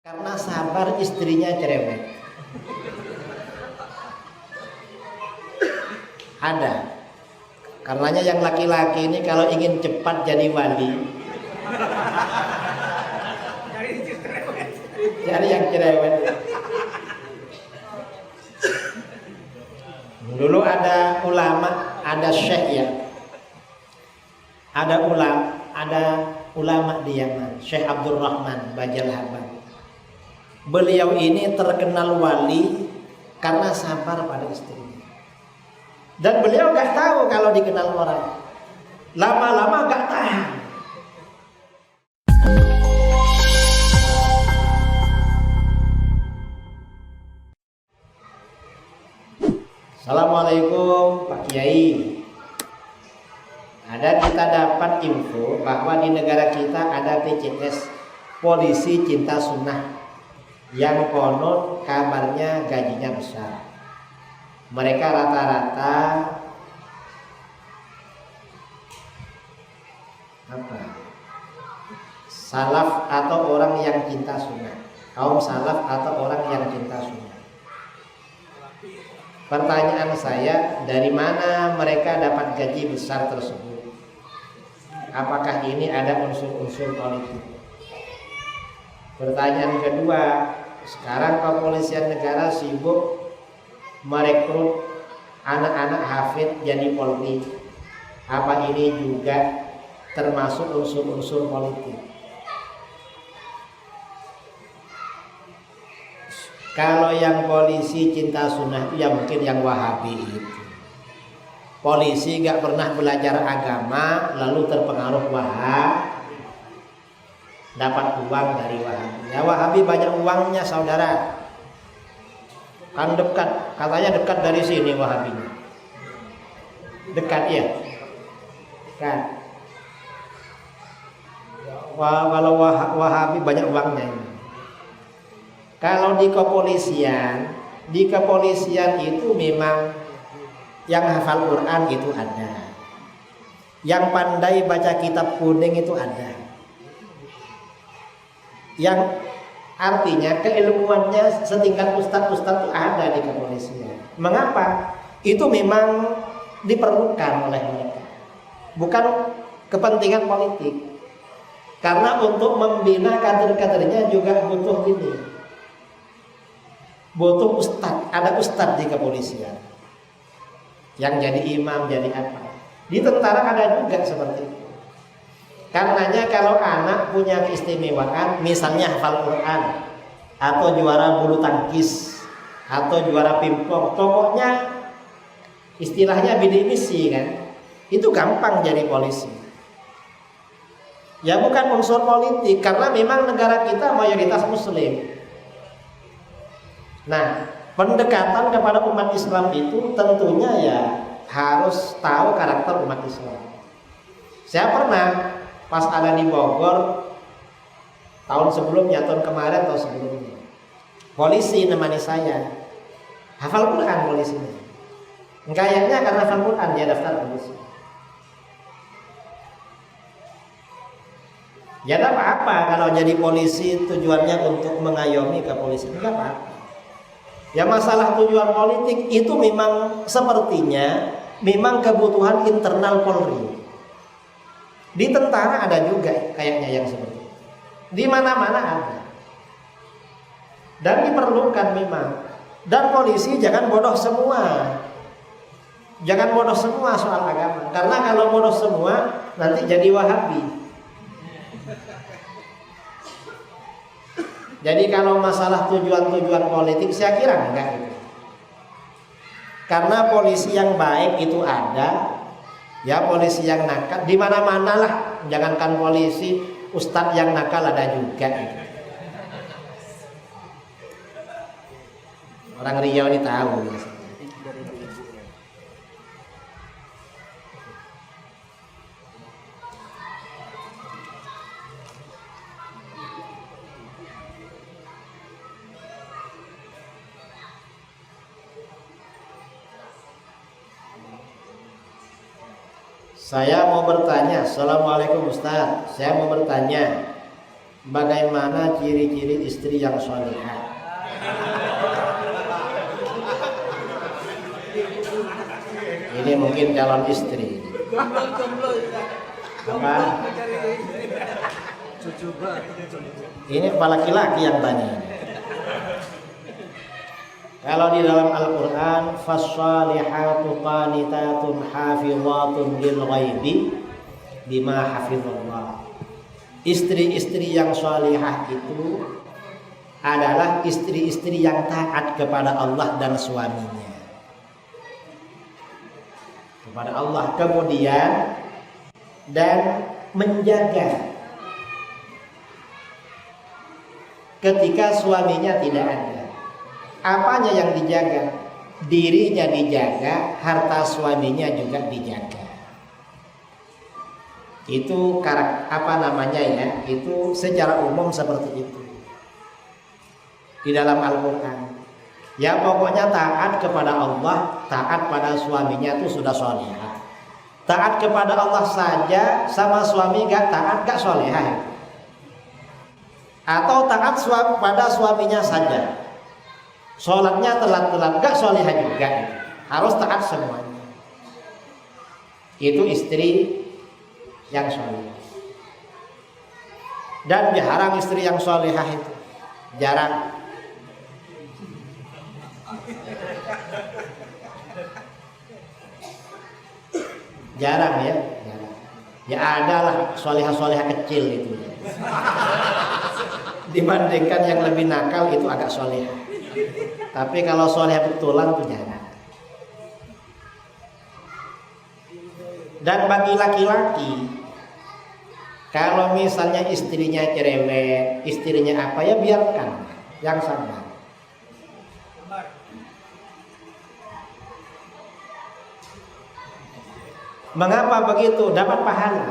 Karena sabar istrinya cerewet. Ada. Karenanya yang laki-laki ini kalau ingin cepat jadi wali, cari yang cerewet. Dulu ada ulama, ada syekh ya. Ada ulama di Yaman, Syekh Abdul Rahman Bajal Haban. Beliau ini terkenal wali karena sabar pada istrinya. Dan beliau gak tahu kalau dikenal orang. Lama-lama gak tahan. Assalamualaikum Pak Kiai. Kita dapat info bahwa di negara kita ada PCS, Polisi Cinta Sunnah, yang konon kabarnya gajinya besar. Mereka rata-rata salaf atau orang yang cinta sunnah, kaum salaf atau orang yang cinta sunnah. Pertanyaan saya, dari mana mereka dapat gaji besar tersebut? Apakah ini ada unsur-unsur politik? Pertanyaan kedua, sekarang kepolisian negara sibuk merekrut anak-anak hafid jadi polri. Apa ini juga termasuk unsur-unsur politik? Kalau yang polisi cinta sunnah itu ya mungkin yang Wahabi itu. Polisi gak pernah belajar agama lalu terpengaruh Wahab, dapat uang dari Wahabi. Ya Wahabi banyak uangnya saudara. Kan dekat, katanya dekat dari sini Wahabinya. Dekat ya. Kan. Kalau Wahabi banyak uangnya ini. Kalau di kepolisian itu memang yang hafal Quran itu ada. Yang pandai baca kitab kuning itu ada. Yang artinya keilmuannya setingkat ustadz-ustadz itu ada di kepolisian. Mengapa? Itu memang diperlukan oleh mereka. Bukan kepentingan politik. Karena untuk membina kader-kadernya juga butuh ini. Butuh ustadz, ada ustadz di kepolisian yang jadi imam, jadi apa. Di tentara ada juga seperti itu. Karenanya kalau anak punya keistimewaan, misalnya hafal Quran, atau juara bulu tangkis, atau juara pingpong, pokoknya istilahnya bidik misi kan, itu gampang jadi polisi. Ya bukan unsur politik, karena memang negara kita mayoritas muslim. Nah, pendekatan kepada umat Islam itu tentunya ya harus tahu karakter umat Islam. Saya pernah pas ada di Bogor tahun sebelumnya, tahun kemarin atau sebelumnya, polisi nemani saya, hafal Quran polisinya. Kayaknya karena hafal Quran dia daftar polisi. Ya tidak apa-apa kalau jadi polisi tujuannya untuk mengayomi kepolisian, tidak apa-apa. Ya masalah tujuan politik itu memang sepertinya memang kebutuhan internal Polri. Di tentara ada juga kayaknya yang seperti itu. Di mana-mana ada. Dan diperlukan memang. Dan polisi jangan bodoh semua. Jangan bodoh semua soal agama. Karena kalau bodoh semua nanti jadi Wahabi. Jadi kalau masalah tujuan-tujuan politik saya kira enggak gitu. Karena polisi yang baik itu ada, ya polisi yang nakal di mana-mana lah. Jangankan polisi, ustadz yang nakal ada juga gitu. Orang Riau ini tahu ya. Saya mau bertanya, Assalamualaikum Ustaz. Saya mau bertanya, bagaimana ciri-ciri istri yang salihah? Ini mungkin calon istri. Apa? Ini kepala laki-laki yang tanya. Kalau di dalam Al-Quran, fas-salihatu qanitatun hafizatun lil ghaibi bima hafizallah. Istri-istri yang salihah itu adalah istri-istri yang taat kepada Allah dan suaminya. Kepada Allah, kemudian dan menjaga ketika suaminya tidak ada. Apanya yang dijaga? Dirinya dijaga, harta suaminya juga dijaga. Itu itu secara umum seperti itu di dalam Al-Quran. Ya pokoknya taat kepada Allah, taat pada suaminya itu sudah salihah. Taat kepada Allah saja sama suami gak taat, gak salihah. Atau taat pada suaminya saja, sholatnya telat-telat, gak salihah juga. Harus taat semuanya. Itu istri yang salihah. Dan jarang istri yang salihah itu, jarang. Jarang ya, jarang. Ya adalah salihah-salihah kecil itu. Dibandingkan yang lebih nakal itu agak salihah. Tapi kalau salihah betulan itu jarang. Dan bagi laki-laki, kalau misalnya istrinya cerewet, istrinya apa, ya biarkan, yang sabar. Mengapa begitu? Dapat pahala.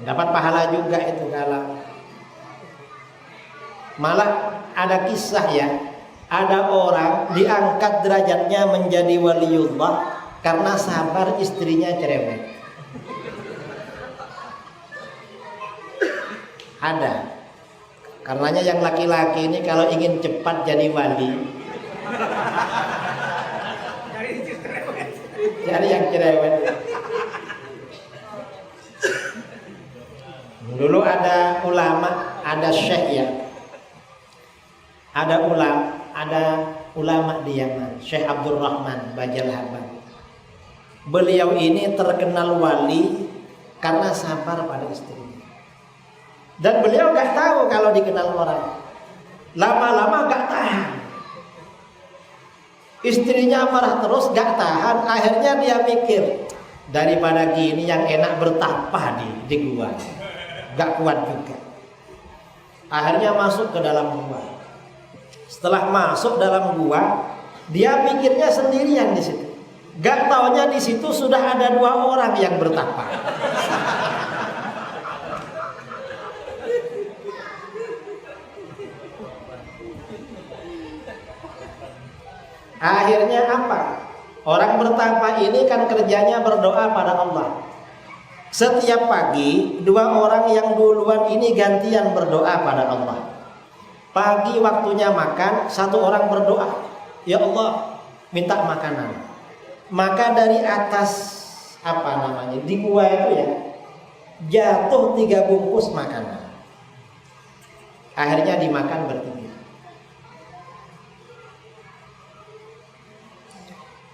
Dapat pahala juga itu kalau. Malah ada kisah ya, ada orang diangkat derajatnya menjadi waliullah karena sabar istrinya cerewet. Ada. Karenanya yang laki-laki ini kalau ingin cepat jadi wali, cari yang cerewet. Dulu ada ulama, ada syekh ya. Ada ulama di Yaman, Syekh Abdurrahman Bajal Haban. Beliau ini terkenal wali karena sabar pada istrinya. Dan beliau gak tahu kalau dikenal orang. Lama-lama gak tahan. Istrinya marah terus gak tahan. Akhirnya dia mikir, daripada gini yang enak bertapa di gua. Gak kuat juga. Akhirnya masuk ke dalam gua. Setelah masuk dalam gua, dia pikirnya sendirian di situ. Gak taunya di situ sudah ada 2 orang yang bertapa. Akhirnya apa? Orang bertapa ini kan kerjanya berdoa pada Allah. Setiap pagi 2 orang yang duluan ini gantian berdoa pada Allah. Pagi waktunya makan, 1 orang berdoa, ya Allah minta makanan. Maka dari atas di gua itu ya, jatuh 3 bungkus makanan. Akhirnya dimakan bertiga.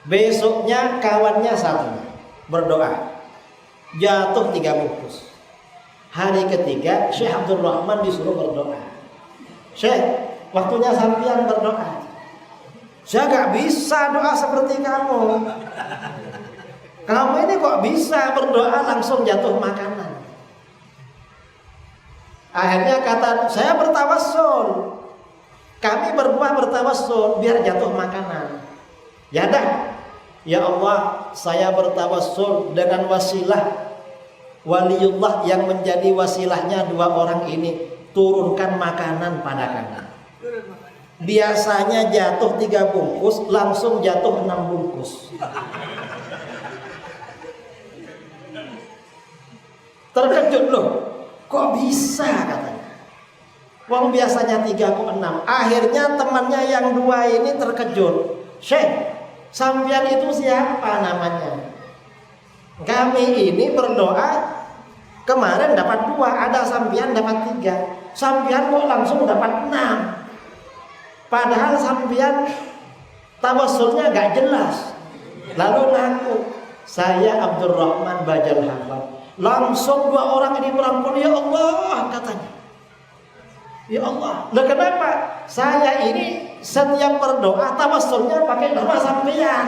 Besoknya kawannya 1 berdoa, jatuh 3 bungkus. Hari ketiga Syekh Abdurrahman disuruh berdoa. Syekh, waktunya sampean berdoa. Saya gak bisa doa seperti kamu. Kamu ini kok bisa berdoa langsung jatuh makanan. Akhirnya kata, saya bertawassul. Kami berdua bertawassul biar jatuh makanan. Ya dah, ya Allah, saya bertawassul dengan wasilah waliullah yang menjadi wasilahnya 2 orang ini, turunkan makanan pada kami. Biasanya jatuh 3 bungkus, langsung jatuh 6 bungkus. Terkejut loh, kok bisa katanya. Wong biasanya 36. Akhirnya temannya yang 2 ini terkejut. Syekh, sampean itu siapa namanya? Kami ini berdoa kemarin dapat 2, ada sampean dapat 3. Sampean kok langsung dapat 6. Padahal sampean tawassulnya gak jelas. Lalu ngaku, saya Abdurrahman Bajal Hafal. Langsung 2 orang ini merangkul, ya Allah katanya. Ya Allah. Lah kenapa? Saya ini setiap berdoa tawassulnya pakai nama sampean.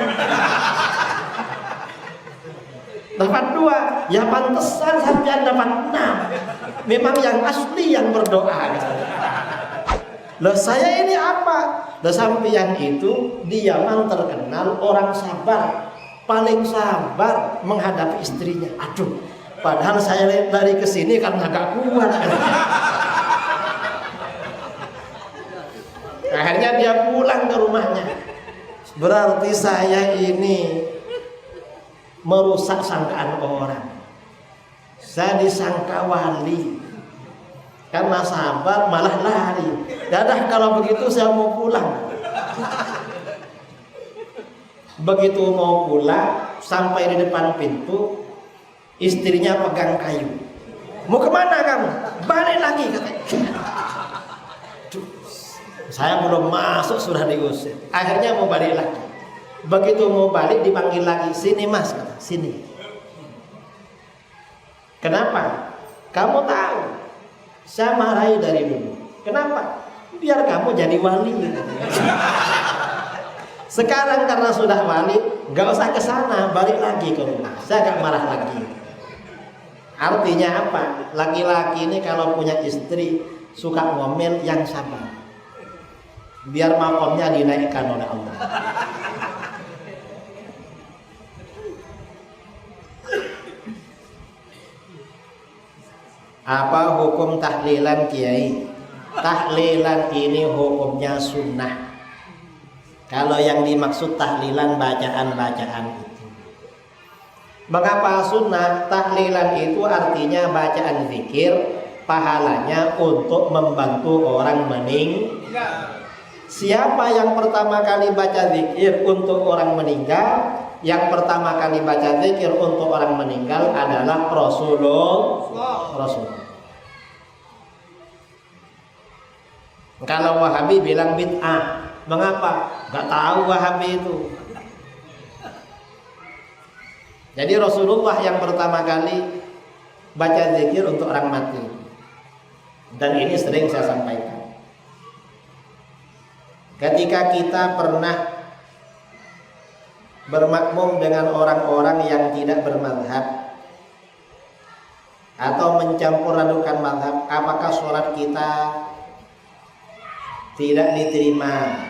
Dapat 2, ya pantesan sampean dapat 6. Memang yang asli yang berdoa. Lah saya ini apa? Lah sampean itu di Yaman terkenal orang sabar, paling sabar menghadapi istrinya. Aduh. Padahal saya lari ke sini karena agak kuat. Akhirnya dia pulang ke rumahnya. Berarti saya ini merusak sangkaan orang. Saya disangka wali. Karena sabar malah lari. Dadah kalau begitu saya mau pulang. Begitu mau pulang, sampai di depan pintu, istrinya pegang kayu. Mau kemana kamu? Balik lagi katanya. Saya belum masuk sudah diusir. Akhirnya mau balik lagi. Begitu mau balik dipanggil lagi. Sini mas, kata. Sini. Kenapa? Kamu tahu saya marahi dari dulu. Kenapa? Biar kamu jadi wali. Sekarang karena sudah wali, nggak usah ke sana, balik lagi ke rumah. Saya nggak marah lagi. Artinya apa? Laki-laki ini kalau punya istri suka ngomel yang sabar. Biar makomnya dinaikkan oleh Allah. Apa hukum tahlilan kiai? Tahlilan ini hukumnya sunnah. Kalau yang dimaksud tahlilan bacaan-bacaan itu. Mengapa sunnah? Tahlilan itu artinya bacaan zikir, pahalanya untuk membantu orang meninggal. Siapa yang pertama kali baca zikir untuk orang meninggal? Yang pertama kali baca zikir untuk orang meninggal adalah Rasulullah. Kalau Wahabi bilang bid'ah. Mengapa? Gak tahu Wahabi itu. Jadi Rasulullah yang pertama kali baca zikir untuk orang mati. Dan ini sering saya sampaikan. Ketika kita pernah bermakmum dengan orang-orang yang tidak bermadhab atau mencampur adukan madhab, apakah sholat kita tidak diterima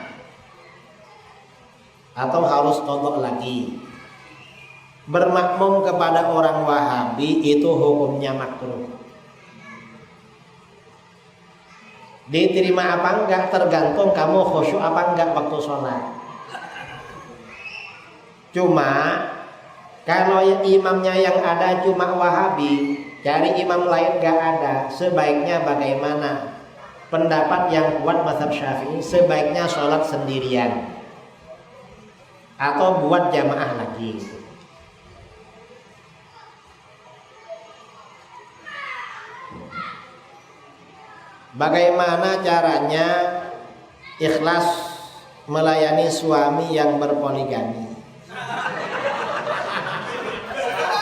atau harus kodok lagi? Bermakmum kepada orang Wahabi itu hukumnya makruh. Diterima apa enggak tergantung kamu khusyuk apa enggak waktu sholat. Cuma kalau imamnya yang ada cuma Wahabi, cari imam lain enggak ada, sebaiknya bagaimana? Pendapat yang kuat mazhab Syafi'i, sebaiknya sholat sendirian atau buat jamaah lagi. Bagaimana caranya ikhlas melayani suami yang berpoligami?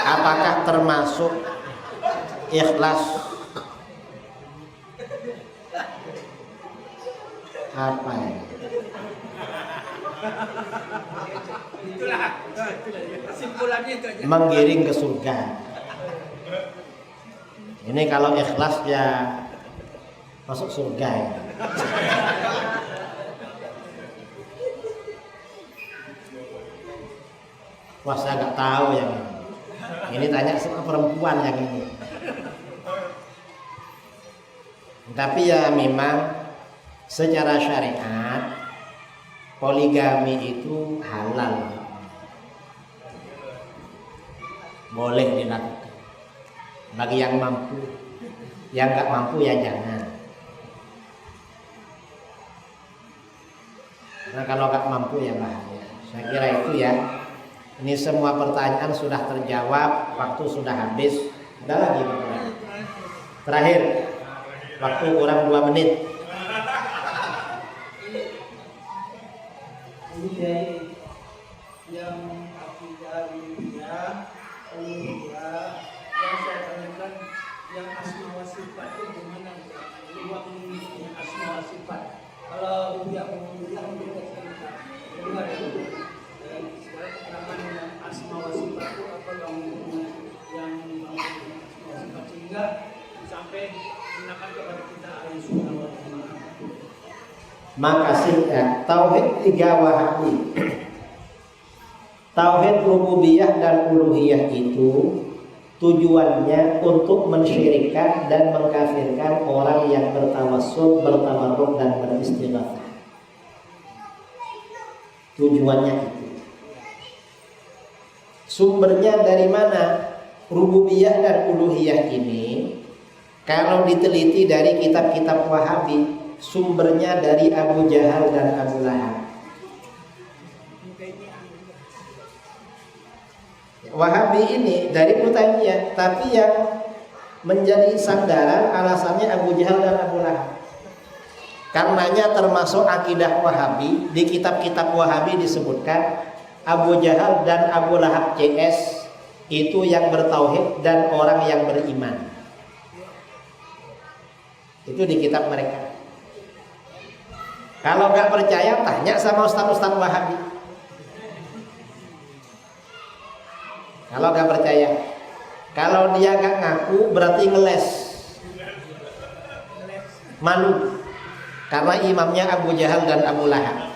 Apakah termasuk ikhlas? Apa ya? Menggiring ke surga. Ini kalau ikhlas ya masuk surga ya. Wah, saya nggak tahu yang ini. Ini tanya sama perempuan yang ini. Tapi ya memang secara syariat poligami itu halal, boleh dilakukan. bagi yang mampu. Yang nggak mampu ya jangan. Nah kalau nggak mampu ya bahaya. Saya kira itu ya. Ini semua pertanyaan sudah terjawab, waktu sudah habis. Ada lagi pertanyaan. Terakhir, waktu kurang 2 menit. Ini dari yang akidahnya, yang saya tanyakan, yang asma wa sifat itu gimana? Ruang yang asma wa sifat. Kalau dia bilang kedua itu sekarang keterangan yang asma wa sifat itu apa yang asma wa sifat sehingga sampai menakan kepada kita Ahlussunnah wal Jamaah. Makasih ya. Tauhid 3 Wahabi. Tauhid rububiyah dan uluhiyah itu tujuannya untuk mensyirikkan dan mengkafirkan orang yang bertawassul, bertabarruk dan beristighatsah. Tujuannya itu. Sumbernya dari mana? Rububiyah dan uluhiyah ini kalau diteliti dari kitab-kitab Wahabi, sumbernya dari Abu Jahal dan Abu Lahab. Wahabi ini dari Mu'tazilah, tapi yang menjadi sandaran alasannya Abu Jahal dan Abu Lahab. Karenanya termasuk akidah Wahabi, di kitab-kitab Wahabi disebutkan Abu Jahal dan Abu Lahab CS itu yang bertauhid dan orang yang beriman. Itu di kitab mereka. Kalau nggak percaya tanya sama ustaz-ustaz Wahabi. Kalau nggak percaya, kalau dia nggak ngaku berarti ngeles, malu, karena imamnya Abu Jahal dan Abu Lahab.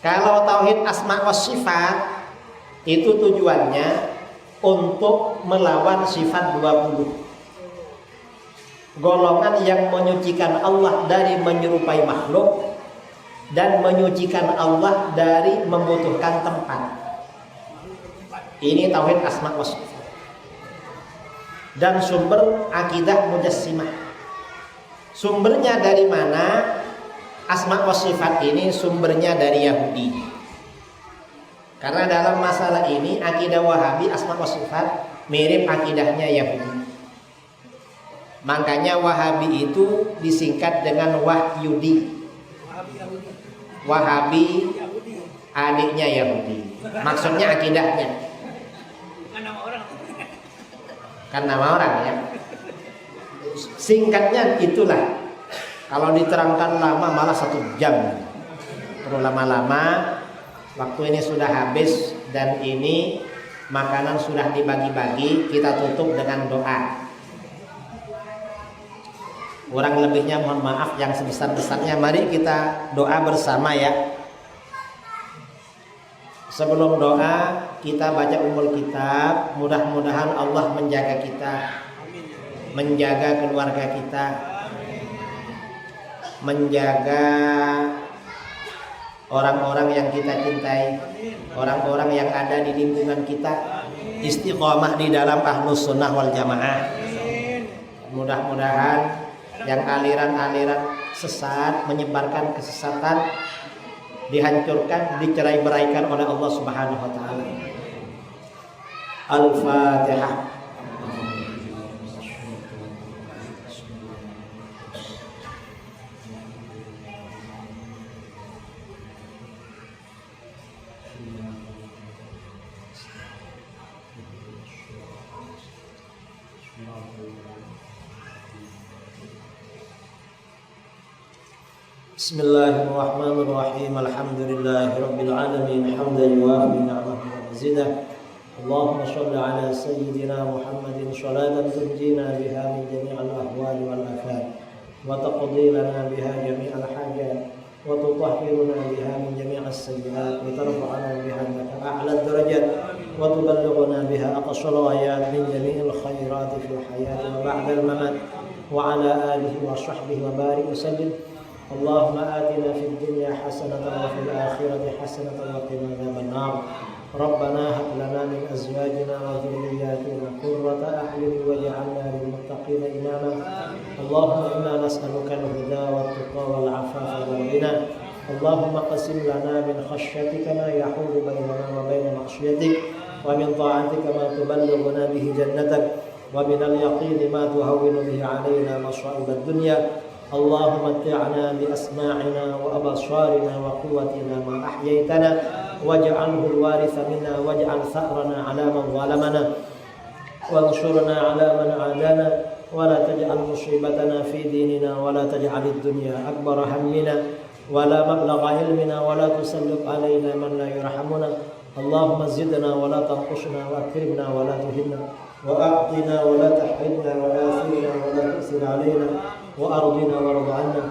Kalau tauhid asma wa sifat itu tujuannya untuk melawan sifat 20. Golongan yang menyucikan Allah dari menyerupai makhluk dan menyucikan Allah dari membutuhkan tempat. Ini tauhid asma wa sifat. Dan sumber akidah Mujassimah. Sumbernya dari mana? Asma wa sifat ini sumbernya dari Yahudi. Karena dalam masalah ini akidah Wahabi asma wa sifat mirip akidahnya Yahudi. Makanya Wahabi itu disingkat dengan Wahyudi. Wahabi adiknya Yahudi. Maksudnya akidahnya. Kan nama orang ya. Singkatnya itulah. Kalau diterangkan lama malah 1 jam. Perlu lama-lama. Waktu ini sudah habis dan ini makanan sudah dibagi-bagi. Kita tutup dengan doa. Kurang lebihnya mohon maaf yang sebesar-besarnya. Mari kita doa bersama ya. Sebelum doa kita baca umul kitab. Mudah-mudahan Allah menjaga kita, menjaga keluarga kita, menjaga orang-orang yang kita cintai, orang-orang yang ada di lingkungan kita, istiqomah di dalam Ahlus Sunnah wal Jamaah. Mudah-mudahan yang aliran-aliran sesat menyebarkan kesesatan dihancurkan, dicerai-beraikan oleh Allah Subhanahu wa taala. Al-Fatihah. Bismillahirrahmanirrahim. Alhamdulillahirabbil alamin. Hamdan yuwafi ni'amahu wa mazidah. Allahumma shalli ala sayyidina Muhammadin shalatan tunjina biha min jami'il ahwali wal afat wa taqdi lana biha jami'al hajat wa tutahhiruna biha min jami'is sayyi'at wa tarfa'una biha laka a'la darajat wa tuballighuna biha aqsal ghayat min jami'il khairat fil hayati wa ba'dal mamat wa ala alihi wa sahbihi wa barik wa sallim. اللهم آتنا في الدنيا حسنة وفي الآخرة حسنة وقنا عذاب النار ربنا هب لنا من أزواجنا وذرياتنا قرة أعين واجعلنا للمتقين إماما اللهم إنا نسألك الهدى والتقى والعفاف والغنى اللهم قسم لنا من خشيتك ما يحول بيننا وبين معصيتك ومن طاعتك ما تبلغنا به جنتك ومن اليقين ما تهون به علينا مصائب الدنيا اللهم متعنا بأسماعنا وأبصارنا وقوتنا ما أحييتنا واجعله الوارث منا واجعل ثأرنا على من ظلمنا وانصرنا على من عادانا ولا تجعل مصيبتنا في ديننا ولا تجعل الدنيا أكبر همنا ولا مبلغ علمنا ولا تسلط علينا من لا يرحمنا اللهم زدنا ولا تنقصنا وأكرمنا ولا تهنا وأعطنا ولا تحرمنا وآثرنا ولا تؤثر علينا وأرضنا وارض عنا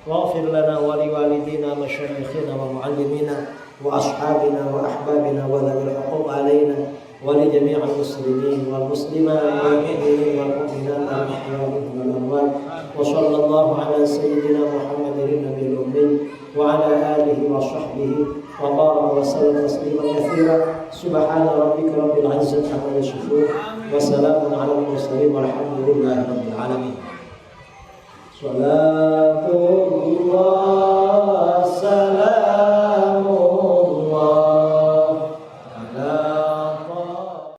واغفر لنا ولوالدينا مشايخنا ومعلمينا وأصحابنا وأحبابنا وذوي الحقوق علينا ولجميع المسلمين والمسلمات والمؤمنين والمؤمنات الأحياء منهم والأموات وصلى الله على سيدنا محمد النبي الأمي وعلى آله وصحبه وبارك وسلم تسليما كثيرا سبحان ربك رب العزة عما يصفون وسلام على المرسلين والحمد لله رب العالمين صلاة الله